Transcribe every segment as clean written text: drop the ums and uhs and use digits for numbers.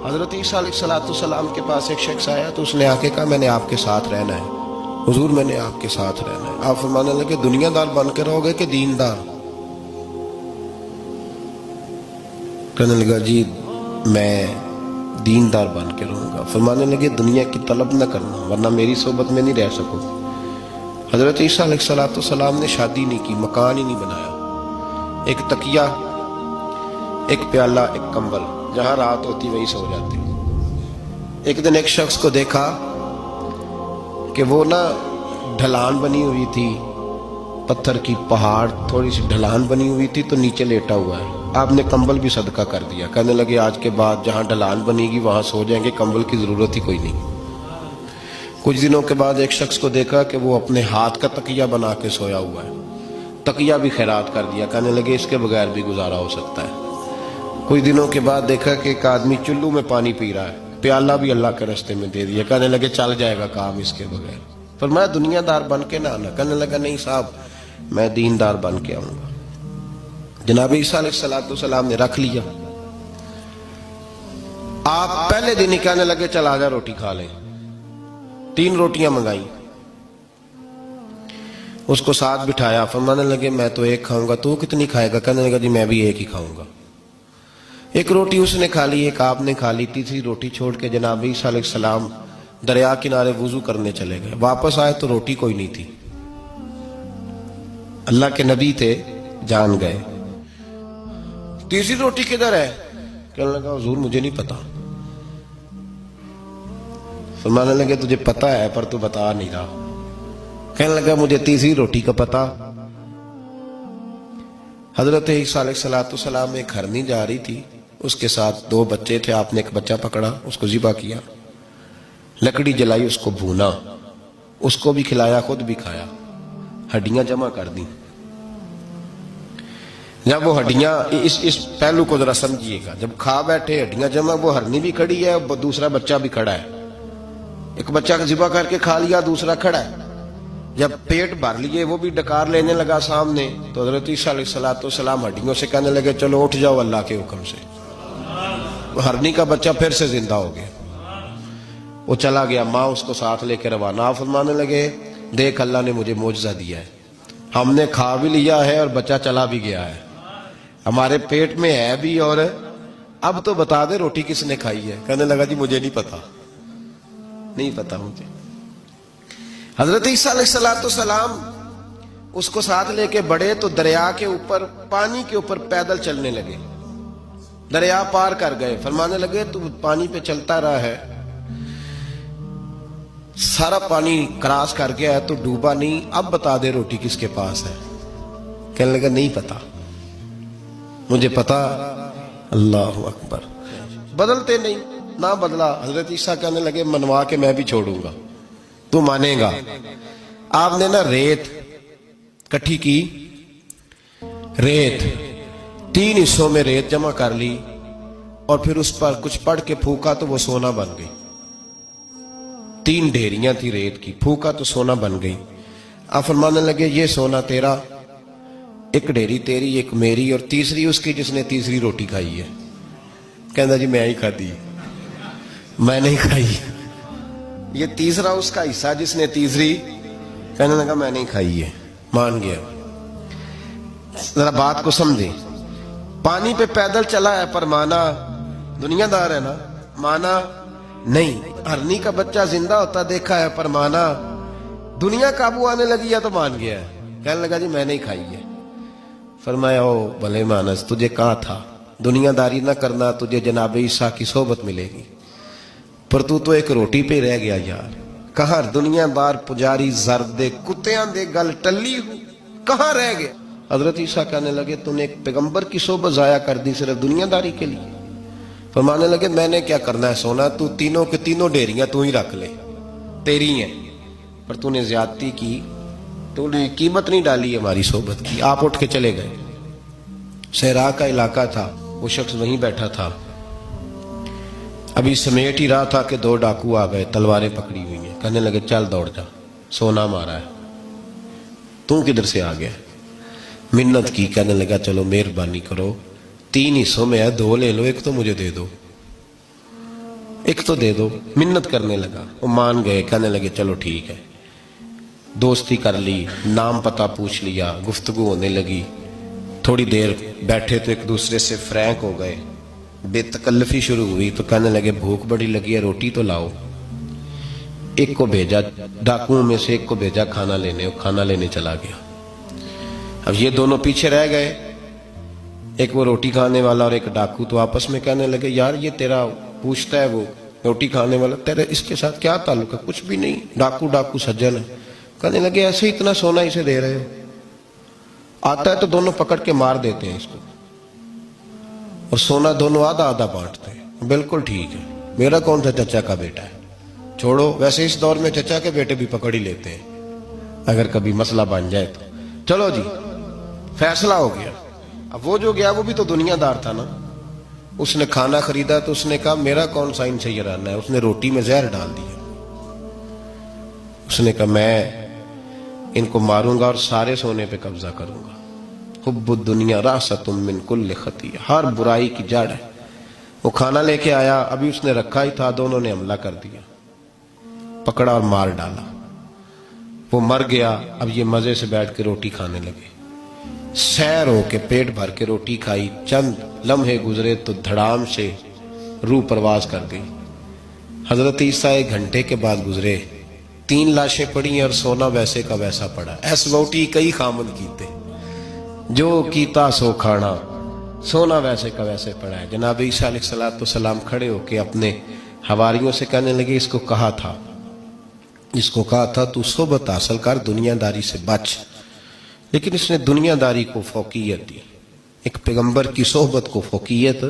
حضرت عیسیٰ علیہ السلام کے پاس ایک شخص آیا تو اس نے آ کے کہا میں نے آپ کے ساتھ رہنا ہے، حضور میں نے آپ کے ساتھ رہنا ہے۔ آپ فرمانے لگے دنیا دار بن کے رہو گے کہ دیندار؟ کہنے لگا جی میں دیندار بن کے رہوں گا۔ فرمانے لگے دنیا کی طلب نہ کرنا ورنہ میری صحبت میں نہیں رہ سکو۔ حضرت عیسیٰ علیہ السلام نے شادی نہیں کی، مکان ہی نہیں بنایا، ایک تکیہ، ایک پیالہ، ایک کمبل، جہاں رات ہوتی وہی سو جاتے۔ ایک دن ایک شخص کو دیکھا کہ وہ ڈھلان بنی ہوئی تھی، پتھر کی پہاڑ تھوڑی سی ڈھلان بنی ہوئی تھی تو نیچے لیٹا ہوا ہے۔ آپ نے کمبل بھی صدقہ کر دیا، کہنے لگے آج کے بعد جہاں ڈھلان بنے گی وہاں سو جائیں گے، کمبل کی ضرورت ہی کوئی نہیں۔ کچھ دنوں کے بعد ایک شخص کو دیکھا کہ وہ اپنے ہاتھ کا تکیہ بنا کے سویا ہوا ہے، تکیہ بھی خیرات کر دیا، کہنے لگے اس کے بغیر بھی گزارا ہو سکتا ہے۔ کچھ دنوں کے بعد دیکھا کہ ایک آدمی چلو میں پانی پی رہا ہے، پیالہ بھی اللہ کے راستے میں دے دیا، کہنے لگے چل جائے گا کام اس کے بغیر۔ فرمایا دنیا دار بن کے نہ آنا، کہنے لگا نہیں صاحب میں دیندار بن کے آؤں گا۔ جناب عیسیٰ علیہ السلام نے رکھ لیا۔ آپ پہلے دن ہی کہنے لگے چل آجا روٹی کھا لیں، 3 روٹیاں منگائیں، اس کو ساتھ بٹھایا، فرمانے لگے میں تو ایک کھاؤں گا، تو کتنی کھائے گا؟ کہنے لگا جی میں بھی ایک ہی کھاؤں گا۔ ایک روٹی اس نے کھا لی، ایک آپ نے کھا لی، تیسری روٹی چھوڑ کے جناب عیسیٰ علیہ السلام دریا کنارے وضو کرنے چلے گئے۔ واپس آئے تو روٹی کوئی نہیں تھی، اللہ کے نبی تھے، جان گئے۔ تیسری روٹی کدھر ہے؟ کہنے لگا حضور مجھے نہیں پتا۔ فرمانے لگے تجھے پتا ہے پر تو بتا نہیں رہا۔ کہنے لگا مجھے تیسری روٹی کا پتا۔ حضرت عیسیٰ علیہ السلام ایک ہرنی جا رہی تھی، اس کے ساتھ 2 بچے تھے، آپ نے ایک بچہ پکڑا، اس کو ذبح کیا، لکڑی جلائی، اس کو بھونا، اس کو بھی کھلایا، خود بھی کھایا، ہڈیاں جمع کر دیں۔ جب وہ ہڈیاں اس پہلو کو ذرا سمجھیے گا، جب کھا بیٹھے ہڈیاں جمع، وہ ہرنی بھی کھڑی ہے، دوسرا بچہ بھی کھڑا ہے، ایک بچہ ذبح کر کے کھا لیا، دوسرا کھڑا ہے۔ جب پیٹ بھر لیے وہ بھی ڈکار لینے لگا سامنے، تو حضرت عیسیٰ علیہ السلام ہڈیوں سے کہنے لگے چلو اٹھ جاؤ اللہ کے حکم سے۔ ہرنی کا بچہ پھر سے زندہ ہو گیا، وہ چلا گیا، ماں اس کو ساتھ لے کے روانہ۔ فرمانے لگے دیکھ اللہ نے مجھے معجزہ دیا ہے، ہم نے کھا بھی لیا ہے اور بچہ چلا بھی گیا ہے، ہمارے پیٹ میں ہے بھی، اور اب تو بتا دے روٹی کس نے کھائی ہے؟ کہنے لگا جی مجھے نہیں پتا، نہیں پتا مجھے۔ حضرت عیسیٰ علیہ السلام اس کو ساتھ لے کے بڑھے تو دریا کے اوپر، پانی کے اوپر پیدل چلنے لگے، دریا پار کر گئے۔ فرمانے لگے تو پانی پہ چلتا رہا ہے، سارا پانی کراس کر گیا ہے تو ڈوبا نہیں، اب بتا دے روٹی کس کے پاس ہے؟ کہنے لگا نہیں پتا مجھے، پتا۔ اللہ اکبر، بدلتے نہیں، نہ بدلا۔ حضرت عیسیٰ کہنے لگے منوا کے میں بھی چھوڑوں گا، تو مانے گا۔ آپ نے ریت کٹھی کی، ریت 3 حصوں میں ریت جمع کر لی اور پھر اس پر کچھ پڑھ کے پھونکا تو وہ سونا بن گئی۔ 3 ڈھیریاں تھی ریت کی، پھونکا تو سونا بن گئی۔ آپ فرمانے لگے یہ سونا تیرا، ایک ڈھیری تیری، ایک میری، اور تیسری اس کی جس نے تیسری روٹی کھائی ہے۔ کہنا جی میں ہی کھاتی، میں نہیں کھائی، یہ تیسرا اس کا حصہ جس نے تیسری، کہنے لگا میں نہیں کھائی ہے، مان گیا۔ ذرا بات کو سمجھیں، پانی پہ پیدل چلا ہے پر مانا دنیا دار ہے نا، مانا نہیں۔ ہرنی کا بچہ زندہ ہوتا دیکھا ہے پر مانا، دنیا قابو آنے لگی ہے تو مان گیا ہے۔ کہنے لگا جی میں نہیں کھائی ہے۔ فرمایا او بھلے مانس، تجھے کہا تھا دنیا داری نہ کرنا، تجھے جناب عیسیٰ کی صحبت ملے گی، پر تو ایک روٹی پہ رہ گیا یار۔ کہاں دنیا دار پجاری زرد دے کتیاں دے گل ٹلی ہو، کہاں رہ گیا؟ حضرت عیسیٰ کہنے لگے تو نے ایک پیغمبر کی صحبت ضائع کر دی صرف دنیا داری کے لیے۔ فرمانے لگے میں نے کیا کرنا ہے سونا، تو تینوں کے تینوں ڈیریاں تو ہی رکھ لے، تیری ہیں، پر تو نے زیادتی کی، تو نے قیمت نہیں ڈالی ہماری صحبت کی۔ آپ اٹھ کے چلے گئے۔ صحرا کا علاقہ تھا، وہ شخص وہیں بیٹھا تھا، ابھی سمیٹ ہی رہا تھا کہ 2 ڈاکو آ گئے، تلواریں پکڑی ہوئی ہیں، کہنے لگے چل دوڑ جا، سونا مارا ہے، تو کدھر سے آ گیا؟ منت کی، کہنے لگا چلو مہربانی کرو، 3 حصوں میں ہے، 2 لے لو، ایک تو مجھے دے دو۔ ایک تو دے دو. منت کرنے لگا, وہ مان گئے, کہنے لگے چلو ٹھیک ہے. دوستی کر لی, نام پتہ پوچھ لیا, گفتگو ہونے لگی. تھوڑی دیر بیٹھے تو ایک دوسرے سے فرینک ہو گئے, بے تکلفی شروع ہوئی. تو کہنے لگے بھوک بڑی لگی ہے, روٹی تو لاؤ. ایک کو بھیجا, ڈاکوؤں میں سے ایک کو بھیجا کھانا لینے, وہ کھانا لینے چلا گیا. اب یہ دونوں پیچھے رہ گئے, ایک وہ روٹی کھانے والا اور ایک ڈاکو. تو آپس میں کہنے لگے یار یہ تیرا پوچھتا ہے وہ روٹی کھانے والا, تیرے اس کے ساتھ کیا تعلق ہے؟ کچھ بھی نہیں, ڈاکو سجن ہے. کہنے لگے ایسے اتنا سونا اسے دے رہے ہو, آتا ہے تو دونوں پکڑ کے مار دیتے ہیں اس کو, اور سونا دونوں آدھا آدھا بانٹتے ہیں. بالکل ٹھیک ہے, میرا کون سا چچا کا بیٹا ہے, چھوڑو. ویسے اس دور میں چچا کے بیٹے بھی پکڑ ہی لیتے ہیں اگر کبھی مسئلہ بن جائے تو. چلو جی فیصلہ ہو گیا. اب وہ جو گیا وہ بھی تو دنیا دار تھا نا, اس نے کھانا خریدا تو اس نے کہا میرا کون سا ان سے یہ رہنا ہے. اس نے روٹی میں زہر ڈال دیا. اس نے کہا میں ان کو ماروں گا اور سارے سونے پہ قبضہ کروں گا. حب الدنیا راست من کل خطیہ, ہر برائی کی جڑ ہے. وہ کھانا لے کے آیا, ابھی اس نے رکھا ہی تھا, دونوں نے حملہ کر دیا, پکڑا اور مار ڈالا. وہ مر گیا. اب یہ مزے سے بیٹھ کے روٹی کھانے لگے, سیر ہو کے پیٹ بھر کے روٹی کھائی. چند لمحے گزرے تو دھڑام سے روح پرواز کر گئی. حضرت عیسیٰ 1 گھنٹے کے بعد گزرے, 3 لاشیں پڑی اور سونا ویسے کا ویسا پڑا. ایس ووٹی کئی خامن کیتے, جو کیتا سو کھانا, سونا ویسے کا ویسے پڑا ہے. جناب عیسیٰ علیہ السلام کھڑے ہو کے اپنے حواریوں سے کہنے لگے اس کو کہا تھا تو صحبت حاصل کر, دنیا داری سے بچ. لیکن اس نے دنیا داری کو فوقیت دی, ایک پیغمبر کی صحبت کو فوقیت.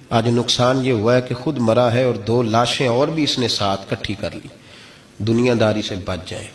آج نقصان یہ ہوا ہے کہ خود مرا ہے اور 2 لاشیں اور بھی اس نے ساتھ کٹھی کر لی. دنیا داری سے بچ جائیں.